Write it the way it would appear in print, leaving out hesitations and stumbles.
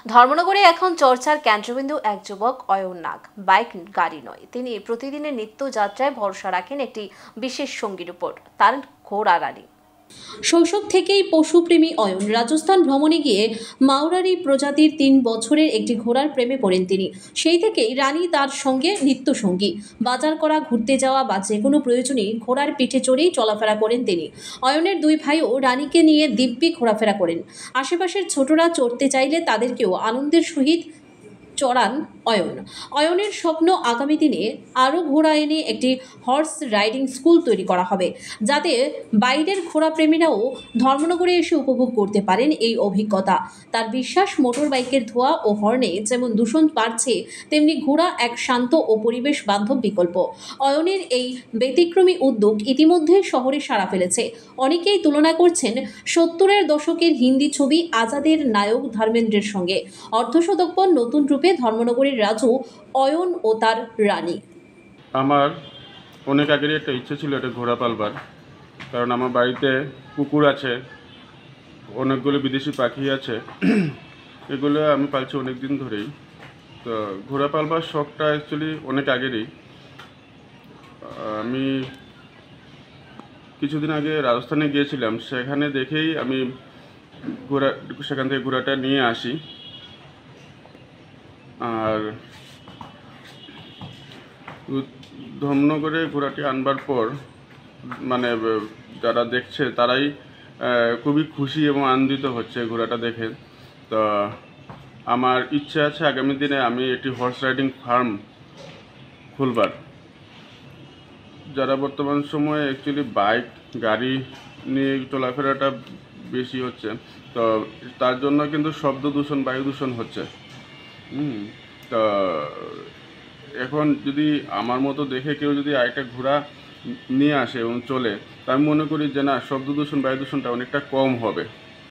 ধর্মনগরে এখন চর্চার কেন্দ্রবিন্দু এক যুবক অয়ন নাগ। বাইক গাড়ি নয়, তিনি প্রতিদিনের নিত্যযাত্রায় ভরসা রাখেন একটি বিশেষ সঙ্গীর উপর, তার ঘোড়া রানী। শৈশব থেকেই পশুপ্রেমী অয়ন রাজস্থান ভ্রমণে গিয়ে মাওরারি প্রজাতির ৩ বছরের একটি ঘোড়ার প্রেমে পড়েন তিনি। সেই থেকেই রানী তার সঙ্গে নিত্যসঙ্গী। বাজার করা, ঘুরতে যাওয়া বা যে কোনো প্রয়োজনে ঘোড়ার পিঠে চড়েই চলাফেরা করেন তিনি। অয়নের 2 ভাইও রানীকে নিয়ে দিব্যি ঘোরাফেরা করেন। আশেপাশের ছোটরা চড়তে চাইলে তাদেরকেও আনন্দের সহিত চড়ান অয়ন। অয়নের স্বপ্ন আগামী দিনে আরও ঘোড়া এনে একটি হর্স রাইডিং স্কুল তৈরি করা হবে, যাতে বাইরের ঘোড়া প্রেমীরাও ধর্মনগরে এসে উপভোগ করতে পারেন এই অভিজ্ঞতা। তার বিশ্বাস, মোটর বাইকের ধোঁয়া ও হর্নে যেমন দূষণ বাড়ছে, তেমনি ঘোড়া এক শান্ত ও পরিবেশ বান্ধব বিকল্প। অয়নের এই ব্যতিক্রমী উদ্যোগ ইতিমধ্যে শহরে সাড়া ফেলেছে। অনেকেই তুলনা করছেন 70-এর দশকের হিন্দি ছবি আজাদের নায়ক ধর্মেন্দ্রের সঙ্গে। অর্ধশতকপর নতুন রূপে ধর্মনগরের রাজু অয়ন ও তার রানী। আমার অনেক আগেরই একটা ইচ্ছে ছিল একটা ঘোড়া পালবার, কারণ আমার বাড়িতে কুকুর আছে, অনেকগুলো বিদেশি পাখি আছে। এগুলো আমি পালছি অনেক দিন ধরেই। তো ঘোড়া পালবার শখটা অ্যাকচুয়ালি অনেক আগেরই। আমি কিছুদিন আগে রাজস্থানে গিয়েছিলাম, সেখানে দেখেই আমি সেখান থেকে ঘোড়াটা নিয়ে আসি। আর ধর্মনগরে ঘোড়াটি আনবার পর মানে যারা দেখছে তারাই খুবই খুশি এবং আনন্দিত হচ্ছে ঘোড়াটা দেখে। তো আমার ইচ্ছে আছে আগামী দিনে আমি একটি হর্স রাইডিং ফার্ম খুলবার। যারা বর্তমান সময়ে অ্যাকচুয়ালি বাইক গাড়ি নিয়ে চলাফেরাটা বেশি হচ্ছে, তো তার জন্য কিন্তু শব্দ দূষণ, বায়ু দূষণ হচ্ছে। তো এখন যদি আমার মতো দেখে কেউ যদি আরেকটা ঘোড়া নিয়ে আসে এবং চলে, তা আমি মনে করি যে না, শব্দ দূষণ বায়ু দূষণটা অনেকটা কম হবে।